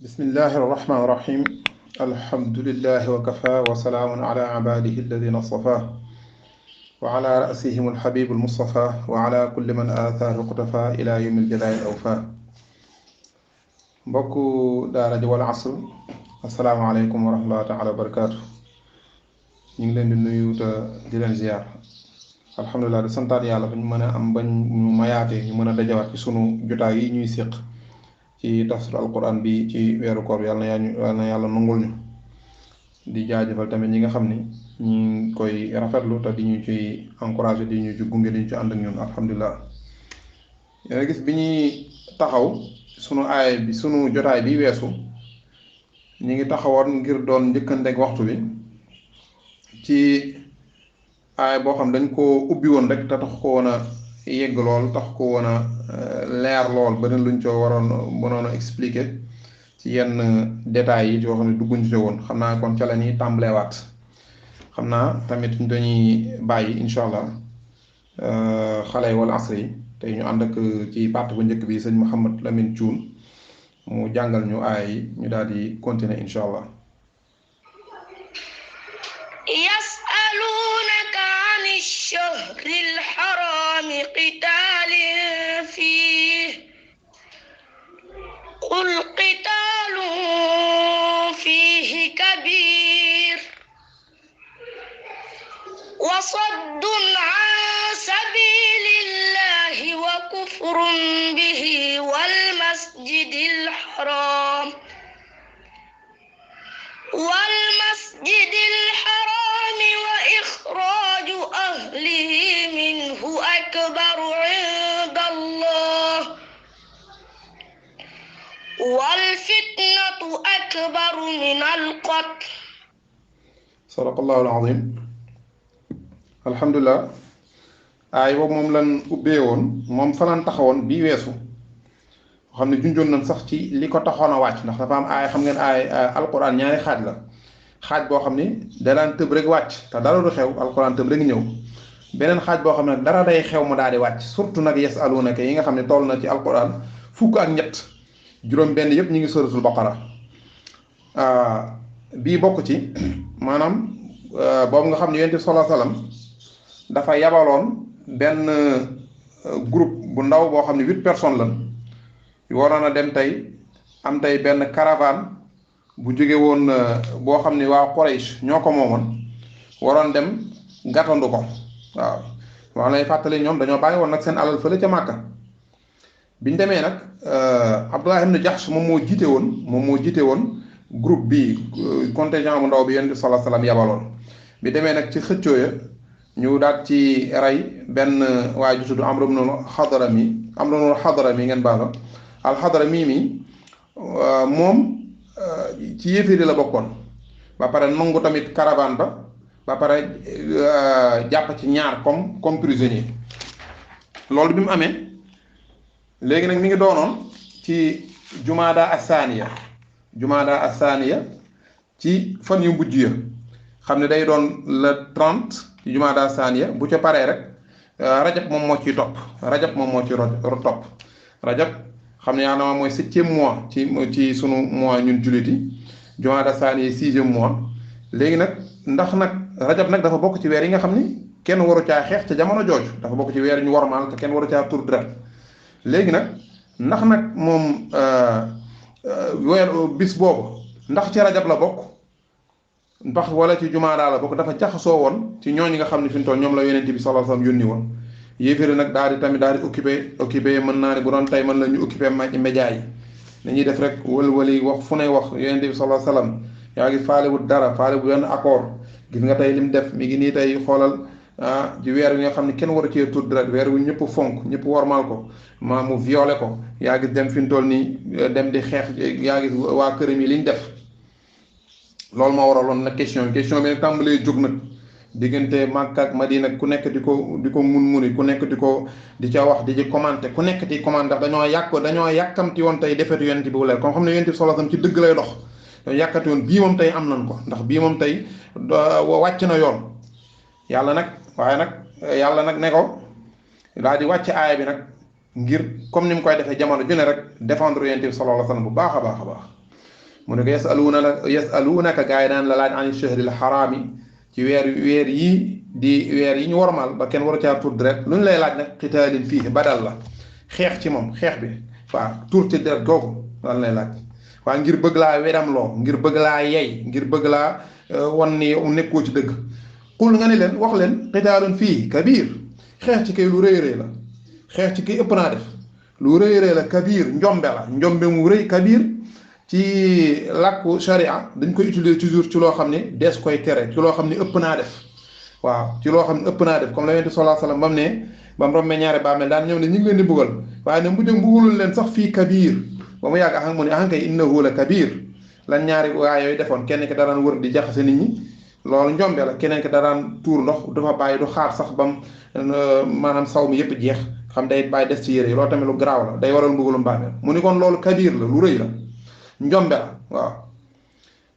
بسم الله الرحمن الرحيم الحمد لله وكفى وسلام على عباده الذين اصطفى وعلى رأسهم الحبيب المصطفى وعلى كل من آثار اقتفى إلى يوم الجزاء الأوفى mbokku daara ji Wal Asr asalaamaaleykum wa rahmatullahi taala wa barakaatu ñu ngi leen di nuyu te di leen ziar alhamdulilah di santaat yàlla ba ñu mën a am bañ ñu mayaatee ñu mën a dajawaat ci sunu jotaay yi ñuy séq ci tafsir alquran bi ci weeru koor yàlla na yàlla nangul ñu di jaajëfal tamit ñi nga xam ni ñu ngi koy rafetlu te di ñu ci encouragé di ñu ci gunge di ñu ci ànd ak ñun alhamdulilah yéen gis bi ñuy taxaw sunu aay bi sunu jotaay bi weesu ñu ngi taxawoon ngir doon njëkkanteeg waxtu bi ci aay boo xam dañ koo ubbi woon rek te tax ko woon a yegg lool tax ko woon a leer lool ba ne luñ co waroon mënoon a expliquer ci yenn détails yi yoo xam ne dugguñ ci woon xam naa kon ca la ñuy tàmbalewaat xam naa tamit dañuy bàyyi incha allah xale yi Wal Asr yi tey ñu ànd ak ci partie bu njëkk bi sëñ Mouhamed Lamine Thioune mu jàngal ñu aay yi ñu daal di continuer incha allah. yasalunaka ani shahri lharami qitalin fihi qul qitalun fihi kabir wa saddun an sabilillahi wa kufrun bihi wal masjidil haram وإخراج أهله منه أكبر عند الله والفتنة أكبر من القتل صدق الله العظيم alhamdulilah aay boobu moom lan ubbee woon moom fa lan taxawoon bii weesu xam ne junjoon nañ sax ci li ko taxoon a wàcc ndax dafa am aay xam ngeen aay alquran ñaari xaaj la xaaj boo xam ni da daan tëb rek wàcc te dara du xew alquran tëb rek ñëw beneen xaaj boo xam ne dara day xew mu daal di wàcc surtout nag yasalunaka yi nga xam ne toll na ci alquran fukk ak ñett juróom benn yëpp ñu ngi suratul baqara bii bokk ci maanaam boobu nga xam ne yonent bi sallallahu alayhi wasallam dafa yabaloon benn groupe bu ndaw boo xam ne 8 personnes lan waroon a dem tey am tey benn caravane bu jóge woon boo xam ne waa Quraysh ñoo ko moomoon waroon dem gàttandu ko waaw wax lay fàttali ñoom dañoo bàyyi woon nag seen alal fële ca Màkka biñ demee nag Abdullah ibn Jahsh moom moo jiite woon groupe bi contingent bu ndaw bi Yonent bi sallallahu alayhi wasallam yabaloon bi demee nag ci xëccoo ya ñu daal ci rey benn waaye ju tudd Amr ibn al-Hadrami ngeen baalo al-Hadrami mi moom ci yéeféeri la bokkoon ba pare nangu tamit caravane ba pare jàpp ci ñaar comme prisonnier loolu bi mu amee léegi nag mi ngi doonoon ci Jumaada Assaaniya ci fan yu mujj ya xam ne day doon le 30 ci Jumaada Assaaniya bu ca paree rek Rajab moom moo ciy topp Rajab xam ne yàlla mooy 7e mois ci sunu mois ñun jullit yi Jumaada Saani 6e mois léegi nag ndax nag Rajab nag dafa bokk ci weer yi nga xam ni kenn waru caa xeex ca jamono jooju dafa bokk ci weer ñu wormaal te kenn waru caa tur deret léegi nag ndax nag moom weer bis boobu ndax ci Rajab la bokk ndax wala ci Jumaada la bokk dafa jaxasoo woon ci ñooñu nga xam ne fi mu toll ñoom la Yonent bi sallallahu alayhi wasallam yónni woon yéeféeri nag daal di occupé mën naa ne bu doon tey mën la ñu occupé média yi dañuy def rek wëli wax fu ne wax Yonent bi sallallahu alayhi wasallam yaa ngi faalewut dara faale bu benn accord gis nga tey lim def mi ngi nii tey xoolal ci weer wi nga xam ne kenn waru cee tudd rek weer wi ñëpp fonk ñëpp wormaal ko mu violé ko yaa ngi dem fi mu toll nii dem di xeex yaa ngi waa këram yi liñ def loolu moo waraloon nag question bi nag tàmbalee jóg nag diggante Makka ak Madina ku nekk di ko mun ku nekk di ca wax di ci commenté ku nekk di commenté ndax dañoo yàkkamti woon tey defetu Yonent bi bu leer comme xam ne Yonent bi sallallahu alayhi wasallam ci dëgg lay dox dañoo yàkkamti woon bii moom tey am nañ ko ndax bii moom tey wàcc na yoon yàlla nag ne ko daal di wàcc aaya bi nag ngir comme ni mu koy defee jamono ju ne rek défendre yonent bi sallallahu alayhi wa sallam bu baax a baax a baax mu ne ko yasalunaka gaa yi daan la laaj an shahril xaraami ci weer yi di weer yi ñu wormal ba kenn waru caa tur deret lu ñu lay laaj nag qitaalin fiihi badal la xeex ci moom xeex bi waaw tur ci deret googu lan lay laaj waaw ngir bëgg laa wedam loo ngir bëgg laa yey ngir bëgg laa wan ni nekkoo ci dëgg qul nga ni leen wax leen qitaalun fii kabiir xeex ci kay lu rëy rëy la xeex ci kay ëpp naa def lu rëy rëy la kabiir njombe la njombe mu rëy kabiir ci làkku sharia dañ koy utiliser toujours ci loo xam ne dees koy tere ci loo xam ne ëpp naa def waaw ci loo xam ne ëpp naa def comme la yonent sallallahu alayhi wasallam bam ne bam rombee ñaari bàmmeel daan ñëw ne ñu ngi leen di buggal waaye ne mujj mbugalul leen sax fii kabiir ba mu yàgg mu ne ahankay innahu la kabiir lan ñaari waa yooyu defoon kenn ki daraan wër di jaxase nit ñi loolu njombe la keneen ki daraan tuur ndox dafa bàyyi du xaar sax bam maanaam saw mi yëpp jeex xam day bàyyi des ci yére yi loolu tamit lu garaaw la day waral mbugalum bàmmeel mu ni kon loolu kabiir la lu rëy la njombe la waaw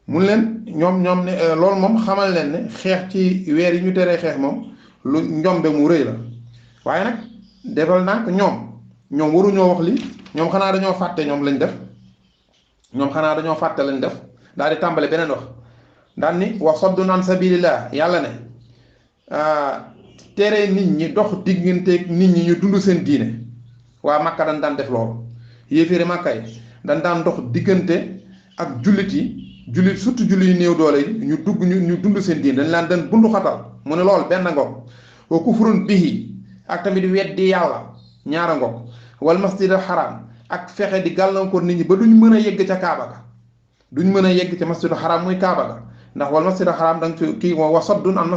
mun leen ñoom ne loolu moom xamal leen ne xeex ci weer yi ñu teree xeex moom lu njombe mu rëy la waaye nag defal nag ñoom waruñoo wax li ñoom xanaa dañoo fàtte ñoom lañ def daal di tàmbale beneen wax daan ni wa saddun an sabilillah yàlla ne tere nit ñi dox digganteeg nit ñi ñu dund seen diine waa Makka dañ daan def loolu yéeféeri Makka yi dañ daan dox diggante ak jullit surtout jullit yu néew doole yi ñu dund seen diine dañ laan dan bundu xatal mu ne loolu benn ngoog wa kufrun bihi ak tamit weddi yàlla ñaara ngoog wal masjidil haram ak fexe di gàllankoor nit ñi ba duñ mën a yegg ca Kaaba ga duñ mën a yegg ca masjidil haram muy Kaaba ga ndax wal masjidil haram da nga fi kii wa saddun an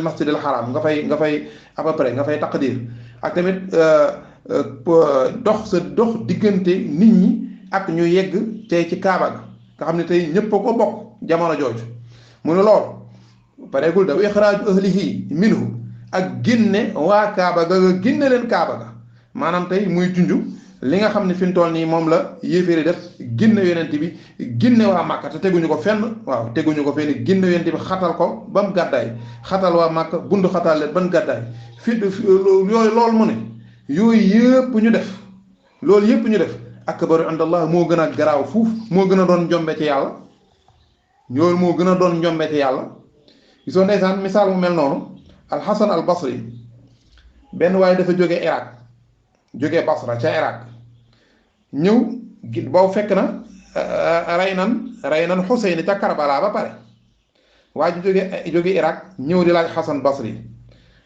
masjidil haram nga fay à peu près nga fay taqdir ak tamit dox diggante nit ñi ak ñu yegg tey ci Kaaba ga nga xam ne tey ñëpp a ko bokk jamono jooju mu ne loolu pareegul da ixraaju ahlihi minhu ak génne waa Kaaba ga nga génne leen Kaaba ga maanaam tey muy junju li nga xam ne fi mu toll nii moom la yéeféeri def génne yonent bi génne waa Màkka te teguñu ko fenn génne yonent bi xatal ko ba mu gàddaay xatal waa Màkka bundu xatal leen ba mu gàddaay loolu mu ne yooyu yëpp ñu def akbaru indallah moo gën a garaaw fuuf moo gën a doon njombe ci yàlla ñooyu moo gën a doon njombe ci yàlla gisoo ndeysaan misaal mu mel noonu alxasan al basri benn waaye dafa jóge Basra ca Irak ñëw boobu fekk na rey nan Xuseyn ca Karbala ba pare waa ji jóge Irak ñëw di laaj Xasan Basri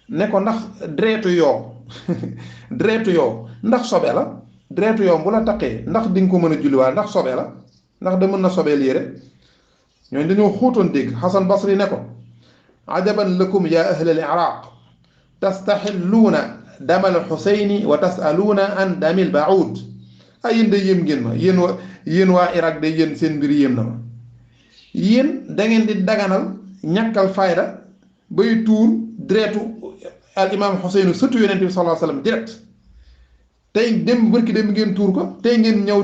ne ko ndax deretu yoo ndax sobe la deretu yoo bu la taqee ndax di nga ko mën a julliwaat ndax sobe la ndax da mën na sobeel yére ñooñu dañoo xóotoon dégg Xasan Basri ne ko ajaban lakum ya ahlal Iraq tastaxilluuna damal Xuseyni wa tasaluuna an damil baud yéen de yéem ngeen ma yéen waa Irak de yéen seen mbir yéem na ma yéen da ngeen di daganal ñàkkal fayda bay tuur deretu al imam Xuseynu surtout yonent bi sallallahu alayhi wasallam direct tey bërki dem ngeen tuur ko tey ngeen ñëw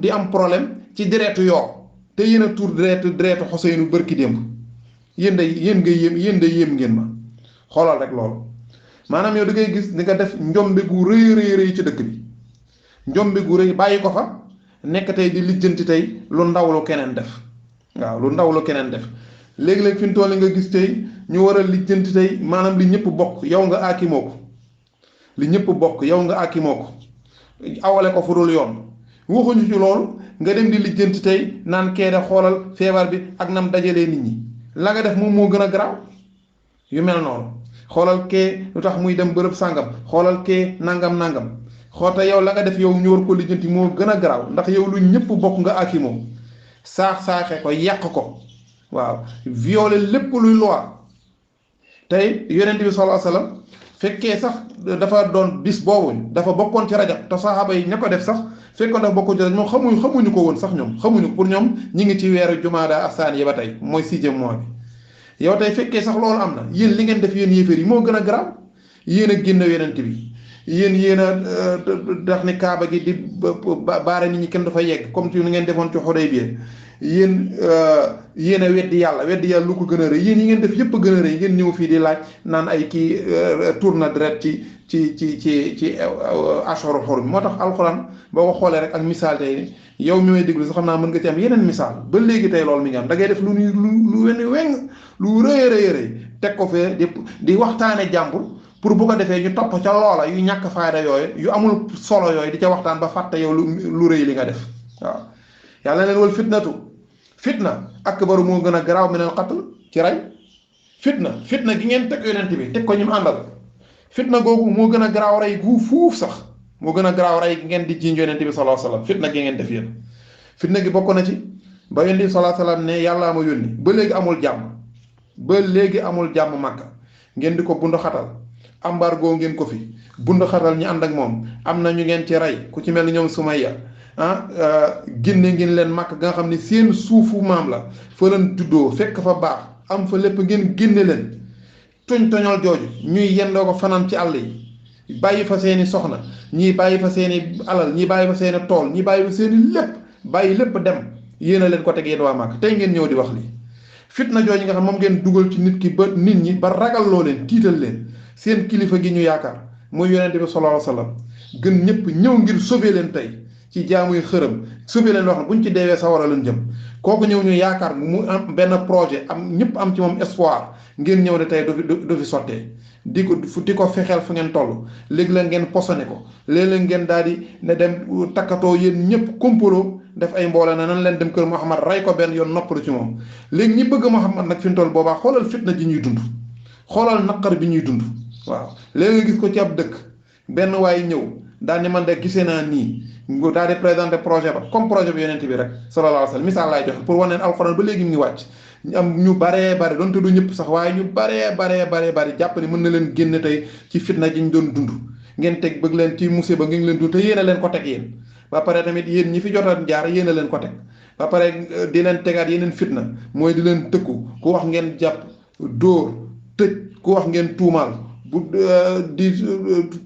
di am problème ci deretu yoo te yéen a tuur deretu Xuseynu bërki démb yéen de yéem ngeen ma xoolal rek loolu maanaam yow da ngay gis di nga def njombe gu rëy ci dëkk bi njombe gu rëy bàyyi ko fa nekk tey di lijjanti tey lu ndaw lu keneen def waaw lu ndaw lu keneen def léegi-léegi fi mu toll nga gis tey ñu war a lijjanti tey maanaam li ñëpp bokk yow nga aakimoo ko awale ko fu dul yoon waxuñu ci loolu nga dem di lijjanti tey naan kee de xoolal feebar bi ak nam dajalee nit ñi la nga def moom moo gën a garaaw yu mel noonu xoolal kee lu tax muy dem bërëb sàngam xoolal kee nangam xoota yow la nga def yow ñu war ko lijjanti moo gën a garaaw ndax yow lu ñëpp bokk nga aakimoo saaxe ko yàq ko waaw violer lépp luy loi tey yonent bi sallallahu alayhi wasallam fekkee sax dafa doon bis boobu dafa bokkoon ci rajab te saxaaba yi ña ko def sax fekkoon dafa bokkoon ci rajab moom xamuñu ko woon sax ñoom xamuñu pour ñoom ñi ngi ci weeru jumaada asaan yi ba tey mooy 6e mois bi yow tey fekkee sax loolu am na yéen li ngeen def yéen yéeféer yi moo gën a garaaw yéen a génn yonent bi yéen a tax ni kaaba gi di baare nit ñi kenn dafa yegg comme ci ni ngeen defoon ci Xudaybiya yéen yéen a weddi yàlla lu ko gën a rëy yéen yi ngeen def yëpp a gën a rëy ngeen ñëw fii di laaj naan ay kii tour na deret ci ashhurul hurum moo tax alxuraan boo ko xoolee rek ak misaal tey yow mi may déglu sax xam naa mën nga ci am yeneen misaal ba léegi tey loolu mi ngi am da ngay def lu weng lu rëy teg ko fee di waxtaane jàmbur pour bu ko defee ñu topp ca loola yu ñàkk fayda yooyu yu amul solo yooyu di ca waxtaan ba fàtte yow lu rëy li nga def waaw yàlla leen wal fitna akbaru moo gën a garaaw minal qatl ci rey fitna gi ngeen teg yonent bi teg ko ñu mu àndal fitna googu moo gën a garaaw rey gu fuuf sax moo gën a garaaw rey gi ngeen di jiiñ yonent bi sallallahu alayhi wasallam fitna gi ngeen def yéen fitna gi bokk na ci ba yonent bi sallallahu alayhi wasallam ne yàllaa ma yónni ba léegi amul jàmm Makka ngeen di ko bund xatal embargo ngeen ko fi bund xatal ñi ànd ak moom am na ñu ngeen ci rey ku ci mel ni ñoom Sumayya génne ngeen leen Makka nga xam ne seen suufu maam la fa leen juddoo fekk fa baax am fa lépp ngeen génne leen toñal jooju ñuy yendoo ko fanaan ci àll yi bàyyi fa seeni soxna ñii bàyyi fa seeni alal ñii bàyyi fa seeni tool ñii bàyyi fa seeni lépp bàyyi lépp dem yéen a leen ko teg yéen waa Makka tey ngeen ñëw di wax lii fitna jooju nga xam moom ngeen dugal ci nit ki ba nit ñi ba ragal loo leen tiital leen seen kilifa gi ñu yaakaar muy yonente bi sallallahu alayhi wasallam gën ñëpp ñëw ngir sauver leen tey ci jaamuy xërëm sauver leen loo xam buñ ci deewee sawara leen jëm kooku ñëw ñu yaakaar mu am benn projet am ñëpp am ci moom espoir ngeen ñëw de tey du fi sottee di ko fexeel fu ngeen toll léegi la ngeen posone ko léeg-léeg ngeen daal di ne dem takkatoo yéen ñëpp kompaloo def ay mbooloo ne nan leen dem kër Muhammad rey ko benn yoon noppalu ci moom léegi ñi bëgg Muhammad nag fi mu toll boobaa xoolal fitna ji ñuy dund xoolal naqar bi ñuy dund waaw léegi nga gis ko ci ab dëkk benn waaye ñëw daal ni man de gisee naa nii daal di présenté projet ba comme projet bi yonent bi rek sallallahu alayhi wasallam misaal laay joxe pour wane ne alxuraan ba léegi mu ngi wàcc am ñu baree bare donte du ñëpp sax waaye ñu baree jàpp ni mën na leen génn tey ci fitna ji ñu doon dund ngeen teg bëgg leen ci musiba ngi leen dund te yéen a leen ko teg yéen ba pare tamit yéen ñi fi jotoon jaar yéen a leen ko teg ba pare di leen tegaat yeneen fitna mooy di leen tëkku ku wax ngeen jàpp dóor tëj ku wax ngeen tuumaal bu di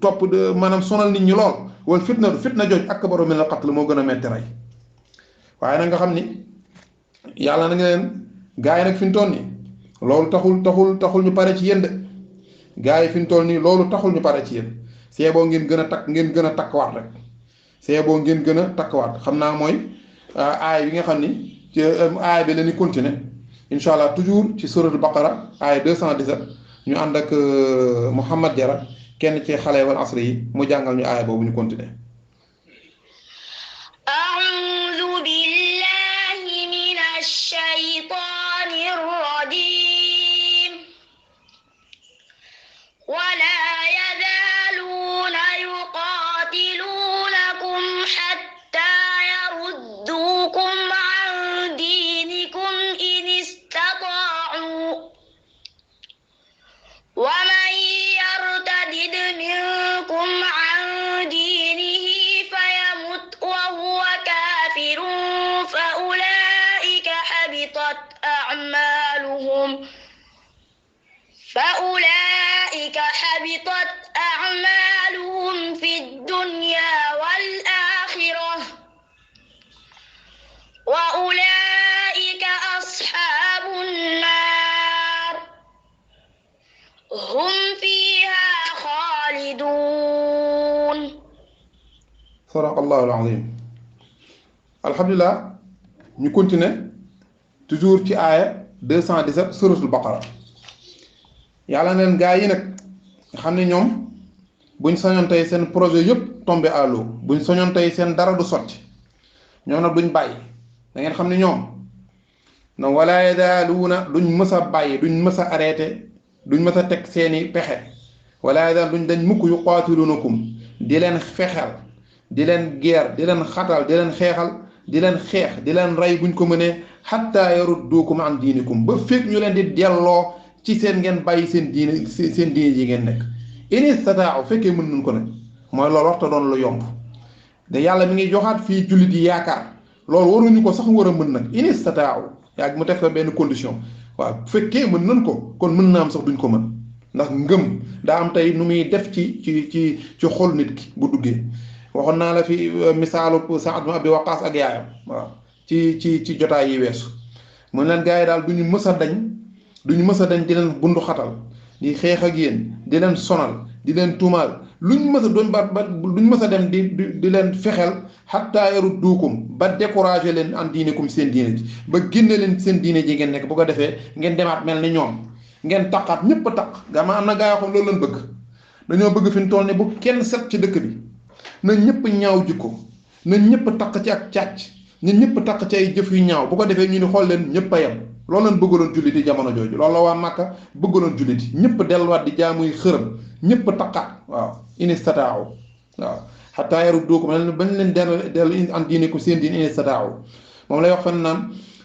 topp maanaam sonal nit ñi lool wala fitna jooj akbaru minal qatl moo gën a metti rey waaye nag nga xam ni yàlla na nga leen gaa yi nag fi mu toll nii loolu taxul ñu pare ci yéen de gaa yi fi mu toll nii loolu taxul ñu pare ci yéen see boo ngeen gën a takkuwaat rek see boo ngeen gën a takkuwaat xam naa mooy aay bi nga xam ni ci aay bi la ñuy continuer incha allah toujours ci suratul baqara aay 217 ñu ànd ak Mouhamad Diarra kenn ci xale wal asri yi mu jàngal ñu aay boobu ñu continuer. a'uuzu billahi minash shaytaanir rajiim wala yazaaluuna yuqaatiluunakum hattaa yarudduukum an diinikum in istata'uu wa man yartadid minkum an diinihi fayamut wa huwa kaafirun fa ulaa'ika habitat a'maaluhum fid dunyaa wal aaxirah wa ulaa'ika ashaabun naar hum fiihaa xaaliduun. sadaqallahu al-azim. alhamdulilah ñu continuer toujours ci aaya 217 suratul baqara yàlla neen gaa yi nag nga xam ne ñoom buñ sañoon tey seen projet yëpp tombé à l'eau buñ sañoon tey seen dara du sotti ñoom nag duñ bàyyi da ngeen xam ne ñoom na wala yazaaluuna duñ mës a bàyyi duñ mës a arrêté duñ mës a teg seeni pexe wala yazaaluuna duñ dañ mukk yuqaatiluunakum di leen fexeel di leen guerre di leen xatal di leen xeexal di leen xeex di leen rey buñ ko mënee xatta yarudduukum an diinikum ba fekk ñu leen di delloo ci seen ngeen bàyyi seen diine yi ngeen nekk in istataa'u fekkee mën nañ ko nag mooy loolu waxta doon lu yomb de yàlla mi ngi joxaat fii jullit yi yaakaar loolu waruñu ko sax war a mën nag in istataa'u yaa mu teg fa benn condition waaw fekkee mën nañ ko kon mën naa am sax duñ ko mën ndax ngëm daa am tey nu muy def ci xol nit ki bu duggee waxoon naa la fi misaalu Sa'd ibn Abi Waqqas ak yaayam waaw ci jotaay yi weesu mu leen gars yi daal duñu mës a dañ di leen bundu xatal di xeex ak yéen di leen sonal di leen tuumaal luñ mës a doon ba duñ mës a dem di leen fexeel xatta yarudduukum ba découragé leen an diinikum seen diine ji ba génne leen seen diine ji ngeen nekk bu ko defee ngeen demaat mel ni ñoom ngeen taqaat ñëpp a taq gama am na gaa yoo xam loolu lañ bëgg dañoo bëgg fi mu toll ne bu kenn set ci dëkk bi na ñëpp ñaaw jikko na ñëpp taq ci ak càcc na ñëpp taq ci ay jëf yu ñaaw bu ko defee ñu ni xool leen ñëpp a yem loolu lañ bëggaloon julliti jamono jooju loolu la waa Màkka bëggaloon julliti ñëpp delluwaat di jaamuy xërëm ñëpp taqaat waaw inistataaw waaw xataa yarudduukum bañ leen dellu an diinikum seen diin inistataaw moom lay wax fan naan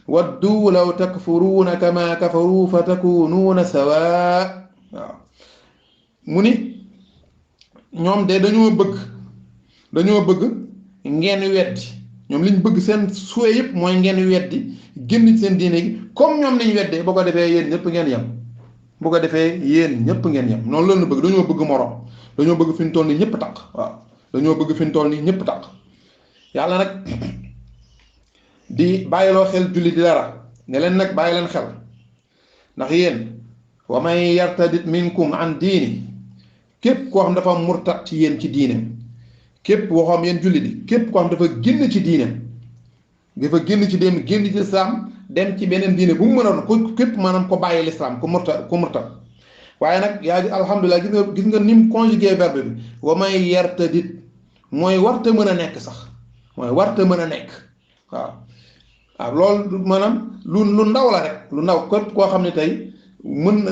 waddu law takfuruuna kama kafaru fa takunuuna sawaa waaw mu ni ñoom de dañoo bëgg ngeen weddi ñoom liñ bëgg seen souhait yëpp mooy ngeen weddi génn ci seen diine gi comme ñoom liñ weddee boo ko defee yéen ñëpp ngeen yem bu ko defee yéen ñëpp ngeen yem noonu loolu la bëgg dañoo bëgg morom dañoo bëgg fi ñu toll nii ñëpp taq waaw dañoo bëgg fi ñu toll nii ñëpp taq yàlla nag di bàyyiloo xel julli di dara ne leen nag bàyyi leen xel ndax yéen wa man yartadit minkum an diini képp koo xam dafa murtat ci yéen ci diine képp koo xam yéen julli di képp koo xam dafa génn ci diine dafa génn ci dem génn ci lislaam dem ci beneen diine bu mu mën a doon ko képp maanaam ko bàyyi lislaam ku murtat waaye nag yaa ngi alhamdulilah gis nga ni mu conjugué verbe bi wa man yartadit mooy warta mën a nekk sax mooy warta mën a nekk waaw waaw loolu maanaam lu ndaw la rek lu ndaw képp koo xam ne tey mën na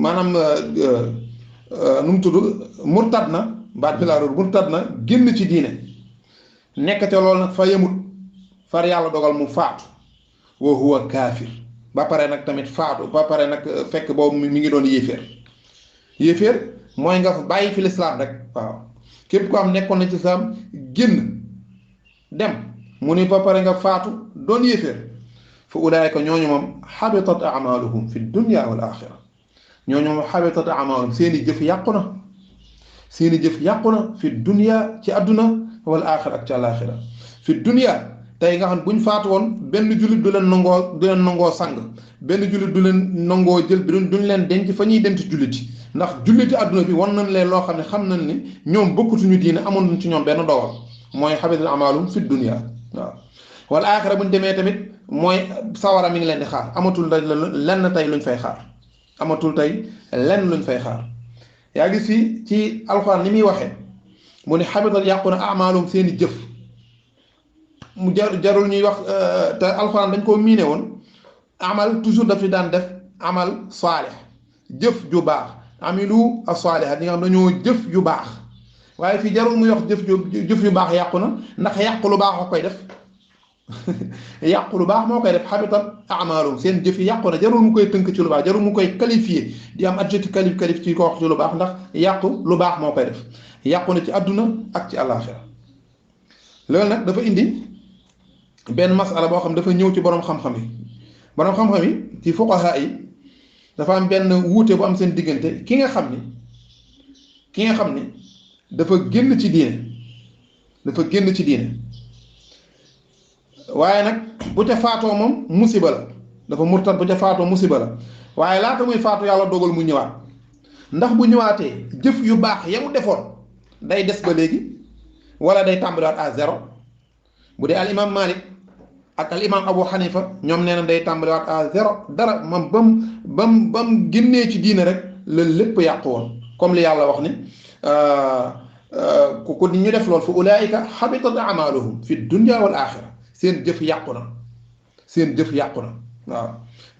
maanaam nu mu tudd murtad na baat bi laa doon murtad na génn ci diine nekk te loolu nag fa yemut far yàlla dogal mu faatu wa huwa kaafir ba pare nag tamit faatu ba pare nag fekk boobu mi ngi doon yéeféer mooy nga bàyyi fi lislaam rek waaw képp ko am nekkoon na ci lislaam génn dem mu ni ba pare nga faatu doon yéeféer fa ulaayika ñooñu moom xabitat amaluhum fi dunya wal axira ñooñu moom xabitat amaluhum seeni jëf yàqu na fi dunya ci àdduna wal axira ak ci àlaxira fi dunya tey nga xam buñ faatu woon benn jullit du leen nangoo sang benn jullit du leen nangoo jël bi duñ leen denc fa ñuy denc julliti ndax julliti àdduna bi wan nañ leen loo xam ne xam nañ ni ñoom bokkutuñu diine amoon ci ñoom benn dogal mooy xabitat amaluhum fi dunya waaw wal axira buñ demee tamit mooy sawara mi ngi leen di xaar amatul lenn tey luñ fay xaar yaa gis fii ci alxuraan ni muy waxee mu ne xabitat yàqu na amaalum seeni jëf mu jarul ñuy wax te alxuraan dañ koo miine woon amal toujours daf fi daan def amal saalih jëf ju baax amilu as-saalihaat ñi nga xam dañoo jëf yu baax waaye fii jarul muy wax jëf yu baax yàqu na ndax yàqu lu baax a koy def yàqu lu baax moo koy def xabitat amaalum seen jëf yi yàqu na jarul mu koy tënk ci lu baax jarul mu koy qualifier di am adjectif qualif ci ko wax ci lu baax ndax yàqu lu baax moo koy def yàqu na ci àdduna ak ci àllaaxira loolu nag dafa indi benn masala boo xam dafa ñëw ci borom xam-xam yi ci fuqaha yi dafa am benn wuute bu am seen diggante ki nga xam ni dafa génn ci diine waaye nag bu ca faatoo moom musiba la dafa murtad bu ca faatoo musiba la waaye laata muy faatu yàlla dogal mu ñëwaat ndax bu ñëwaatee jëf yu baax ya mu defoon day des ba léegi wala day tàmbaliwaat à zéro bu dee al imam Malik ak al imam Abu Hanifa ñoom nee na day tàmbaliwaat à zéro dara mam bam génnee ci diine rek la lépp yàqu woon comme li yàlla wax ni ku ñu def lool fa ulaayika habitat amaluhum fi dunya wal axira seen jëf yàqu na waaw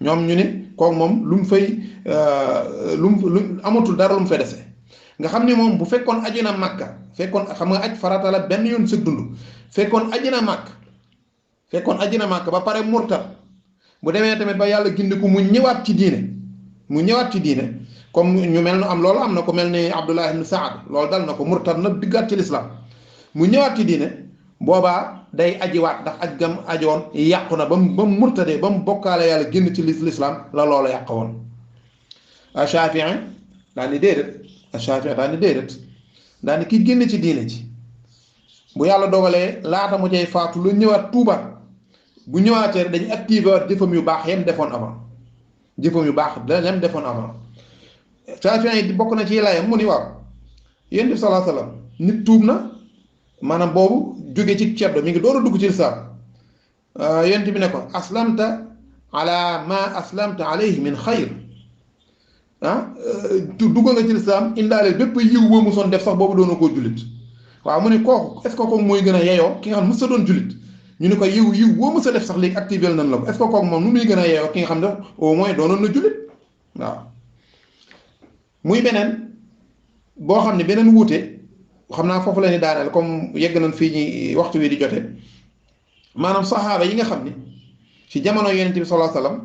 ñoom ñu ni kooku moom lu mu fay lu amatul dara lu mu fay dese nga xam ni moom bu fekkoon aji na Makka fekkoon xam nga aj farata la benn yoon sa dund fekkoon aji na Makka ba pare murtad bu demee tamit ba yàlla gindi ko mu ñëwaat ci diine comme ñu mel nu am loolu am na ko mel ni Abdullah ibn Saad loolu dal na ko murtad na diggaat ci lislaam mu ñëwaat ci diine boobaa day ajiwaat ndax aj gam ajoon yàqu na ba mu murtadee ba mu bokkaale yàlla génn ci lislaam la loola yàq woon Shaafi'i daal ni déedéet daal ni ki génn ci diine ji bu yàlla dogalee laata mu cay faatu lu ñëwaat tuubaat bu ñëwaatee dañuy activé waat jëfam yu baax yam defoon avant jëfam yu baax yam defoon avant Shafi'i yi bokk na ci layam mu ni waaw yonent bi sallallahu alayhi wasallam nit tuub na maanaam boobu jóge ci ceddo mi ngi door a dugg ci lislaam yonent bi ne ko aslamta ala ma aslamta alayhi min xayr dugg nga ci lislaam indaale bépp yiw boo mu soon def sax boobu doona koo jullit waaw mu ne kooku est ce que kooku mooy gën a yeyoo ki nga xam ne mës sa doon jullit ñu ne ko yiw boo mës a def sax léegi activé nañ la ko est ce que kooku moom nu muy gën a yeyoo ki nga xam ne au moins doonoon na jullit waaw muy beneen boo xam ne beneen wuute xam naa foofu la ni daaneel comme yegg nañ fii ñi waxtu wi di jote maanaam saxaaba yi nga xam ni ci jamono yonent bi sallallahu alayhi wasallam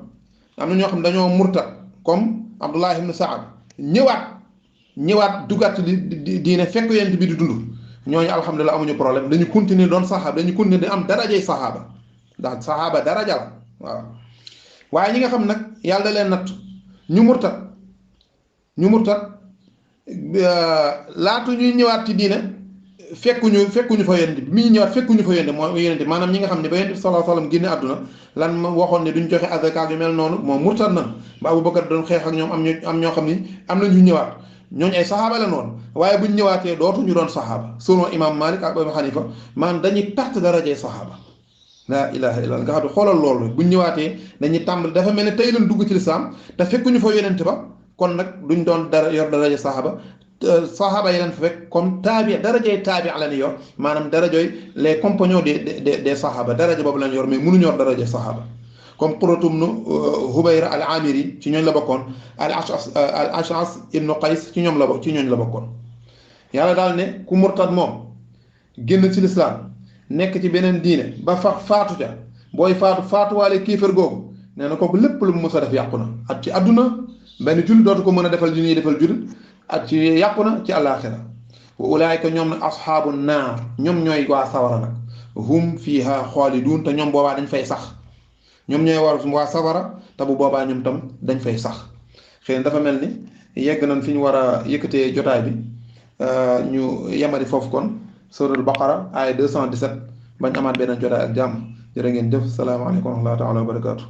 am na ñoo xam ne dañoo murtad comme Abdullah ibn Saad ñëwaat dugaat diine fekk yonent bi di dund ñooñu alhamdulilah amuñu problème dañu continuer doon saxaaba dañu continuer di am darajay saxaaba ndax saxaaba daraja la waaw waaye ñi nga xam nag yàlla leen natt ñu murtad laatu ñuy ñëwaat ci diine fekkuñu fa yonent bi mi ñu ñëwaat fekkuñu fa yonent moo yonent maanaam ñi nga xam ne ba yonent bi sallallahu alayhi wasallam génne àdduna lan ma waxoon ne duñ joxe azaka yu mel noonu moom murtad na ba Abubakar doon xeex ak ñoom am ñoo xam ni am na ñu ñëwaat ñooñu ay saxaaba la noonu waaye buñ ñëwaatee dootuñu doon saxaaba selon imam Malik ak Abu Hanifa maanaam dañuy perte darajay saxaaba laa ilaha illa nga xam ne xoolal loolu buñ ñëwaatee dañuy tàmbali dafa mel ne tey lañ dugg ci lislaam te fekkuñu fa yonent ba kon nag duñ doon yor daraja saxaaba saxaaba yi leen fa fekk comme darajay taabi la ni yor maanaam darajooy les compagnons des saxaaba daraja boobu lañ yor mais mënuñu yor daraja saxaaba comme Quratum nu Hubayra al Amiri ci ñooñ la bokkoon al Ash'as ibnu Qays ci ñooñ la bokkoon yàlla daal ne ku murtad moom génn ci lislaam nekk ci beneen diine ba faatu ca booy faatuwaale kiifar googu nee na kooku lépp lu mu mës a def yàqu na ak ci àdduna benn jullit dootu ko mën a defal li ñuy defal jullit ak ci yàqu na ci àllaaxira wa ulaayika ñoom nag asxaabu naar ñoom ñooy waa sawara nag hum fiiha xaaliduun te ñoom boobaa dañ fay sax ñoom ñooy waa sawara te bu boobaa ñoom tam dañ fay sax xëy na dafa mel ni yegg nañ fi ñu war a yëkkatee jotaay bi ñu yemari foofu kon suratul baqara aaya 217 bañ amaat beneen jotaay ak jàmm jërë ngeen jëf salaamaaleykum wa rahmatullahi taala wa barakaatu